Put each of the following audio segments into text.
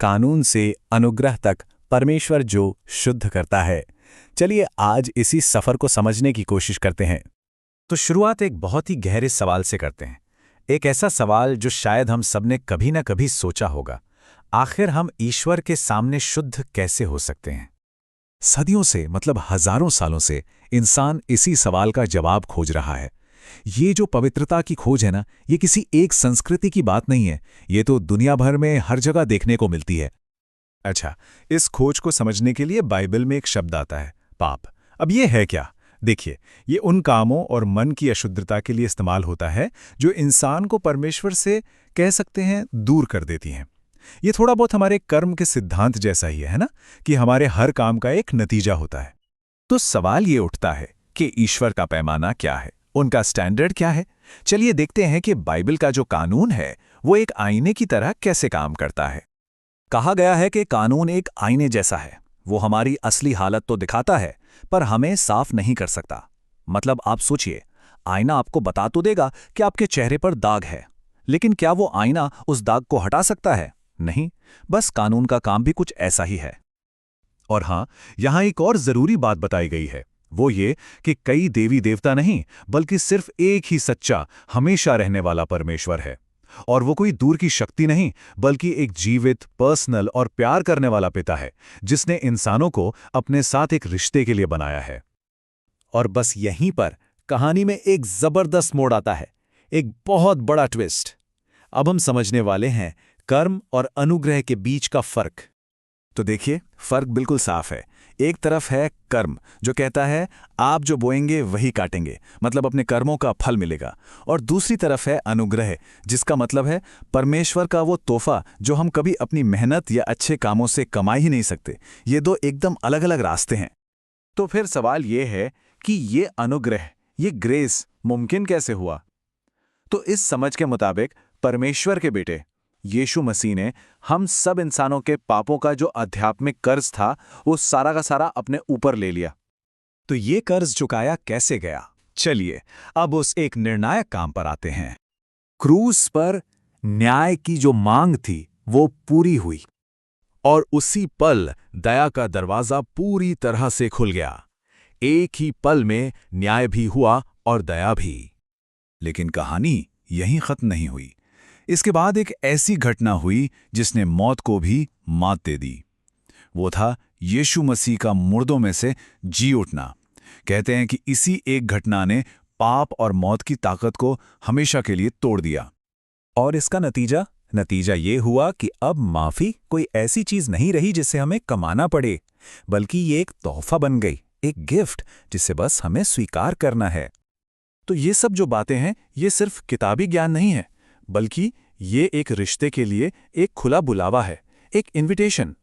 कानून से अनुग्रह तक परमेश्वर जो शुद्ध करता है। चलिए आज इसी सफर को समझने की कोशिश करते हैं। तो शुरुआत एक बहुत ही गहरे सवाल से करते हैं। एक ऐसा सवाल जो शायद हम सबने कभी ना कभी सोचा होगा। आखिर हम ईश्वर के सामने शुद्ध कैसे हो सकते हैं? सदियों से मतलब हजारों सालों से इंसान इसी सवाल का जवाब खोज रहा है। ये जो पवित्रता की खोज है ना, ये किसी एक संस्कृति की बात नहीं है। ये तो दुनिया भर में हर जगह देखने को मिलती है। अच्छा, इस खोज को समझने के लिए बाइबल में एक शब्द आता है, पाप। अब ये है क्या? देखिए, ये उन कामों और मन की अशुद्धता के लिए इस्तेमाल होता है जो इंसान को परमेश्वर से कह सकते हैं दूर कर देती हैं। ये थोड़ा बहुत हमारे कर्म के सिद्धांत जैसा ही है ना, कि हमारे हर काम का एक नतीजा होता है। तो सवाल ये उठता है कि ईश्वर का पैमाना क्या है, उनका स्टैंडर्ड क्या है? चलिए देखते हैं कि बाइबल का जो कानून है वो एक आईने की तरह कैसे काम करता है। कहा गया है कि कानून एक आईने जैसा है। वो हमारी असली हालत तो दिखाता है, पर हमें साफ नहीं कर सकता। मतलब आप सोचिए, आईना आपको बता तो देगा कि आपके चेहरे पर दाग है, लेकिन क्या वो आईना उस दाग को हटा सकता है? नहीं। बस कानून का काम भी कुछ ऐसा ही है। और हाँ, यहां एक और जरूरी बात बताई गई है, वो ये कि कई देवी देवता नहीं, बल्कि सिर्फ एक ही सच्चा, हमेशा रहने वाला परमेश्वर है। और वो कोई दूर की शक्ति नहीं, बल्कि एक जीवित, पर्सनल और प्यार करने वाला पिता है, जिसने इंसानों को अपने साथ एक रिश्ते के लिए बनाया है। और बस यहीं पर कहानी में एक जबरदस्त मोड़ आता है, एक बहुत बड़ा ट्विस्ट। अब हम समझने वाले हैं कर्म और अनुग्रह के बीच का फर्क। तो देखिए, फर्क बिल्कुल साफ है। एक तरफ है कर्म, जो कहता है आप जो बोएंगे वही काटेंगे, मतलब अपने कर्मों का फल मिलेगा। और दूसरी तरफ है अनुग्रह, जिसका मतलब है परमेश्वर का वो तोहफा जो हम कभी अपनी मेहनत या अच्छे कामों से कमा ही नहीं सकते। ये दो एकदम अलग अलग रास्ते हैं। तो फिर सवाल ये है कि ये अनुग्रह, ये ग्रेस मुमकिन कैसे हुआ? तो इस समझ के मुताबिक परमेश्वर के बेटे यीशु मसीह ने हम सब इंसानों के पापों का जो आध्यात्मिक कर्ज था, वो सारा का सारा अपने ऊपर ले लिया। तो ये कर्ज चुकाया कैसे गया? चलिए अब उस एक निर्णायक काम पर आते हैं। क्रूस पर न्याय की जो मांग थी वो पूरी हुई, और उसी पल दया का दरवाजा पूरी तरह से खुल गया। एक ही पल में न्याय भी हुआ और दया भी। लेकिन कहानी यहीं खत्म नहीं हुई। इसके बाद एक ऐसी घटना हुई जिसने मौत को भी मात दे दी। वो था यीशु मसीह का मुर्दों में से जी उठना। कहते हैं कि इसी एक घटना ने पाप और मौत की ताकत को हमेशा के लिए तोड़ दिया। और इसका नतीजा ये हुआ कि अब माफी कोई ऐसी चीज नहीं रही जिसे हमें कमाना पड़े, बल्कि ये एक तोहफा बन गई, एक गिफ्ट जिसे बस हमें स्वीकार करना है। तो ये सब जो बातें हैं, ये सिर्फ किताबी ज्ञान नहीं है, बल्कि ये एक रिश्ते के लिए एक खुला बुलावा है, एक इनविटेशन।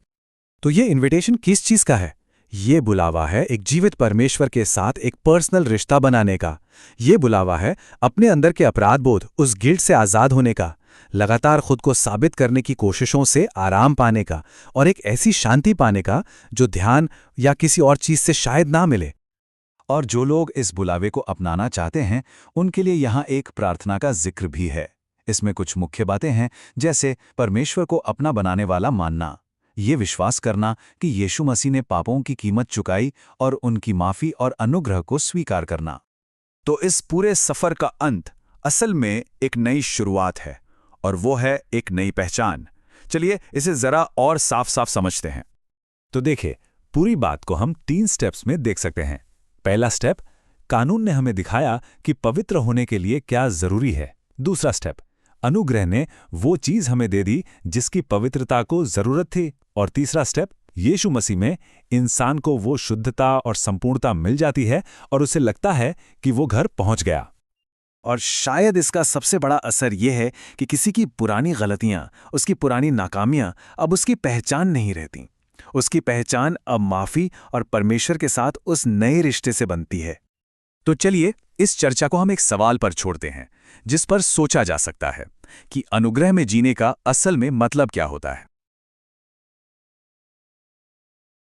तो ये इनविटेशन किस चीज का है? ये बुलावा है एक जीवित परमेश्वर के साथ एक पर्सनल रिश्ता बनाने का। ये बुलावा है अपने अंदर के अपराध बोध, उस गिल्ट से आजाद होने का, लगातार खुद को साबित करने की कोशिशों से आराम पाने का, और एक ऐसी शांति पाने का जो ध्यान या किसी और चीज से शायद ना मिले। और जो लोग इस बुलावे को अपनाना चाहते हैं, उनके लिए यहाँ एक प्रार्थना का जिक्र भी है। इसमें कुछ मुख्य बातें हैं, जैसे परमेश्वर को अपना बनाने वाला मानना, ये विश्वास करना कि यीशु मसीह ने पापों की कीमत चुकाई और उनकी माफी और अनुग्रह को स्वीकार करना। तो इस पूरे सफर का अंत असल में एक नई शुरुआत है, और वो है एक नई पहचान। चलिए इसे जरा और साफ साफ समझते हैं। तो देखिए, पूरी बात को हम 3 स्टेप्स में देख सकते हैं। पहला स्टेप, कानून ने हमें दिखाया कि पवित्र होने के लिए क्या जरूरी है। दूसरा स्टेप, अनुग्रह ने वो चीज हमें दे दी जिसकी पवित्रता को जरूरत थी। और तीसरा स्टेप, यीशु मसीह में इंसान को वो शुद्धता और संपूर्णता मिल जाती है और उसे लगता है कि वो घर पहुंच गया। और शायद इसका सबसे बड़ा असर यह है कि किसी की पुरानी गलतियां, उसकी पुरानी नाकामियां अब उसकी पहचान नहीं रहती। उसकी पहचान अब माफी और परमेश्वर के साथ उस नए रिश्ते से बनती है। तो चलिए इस चर्चा को हम एक सवाल पर छोड़ते हैं, जिस पर सोचा जा सकता है कि अनुग्रह में जीने का असल में मतलब क्या होता है।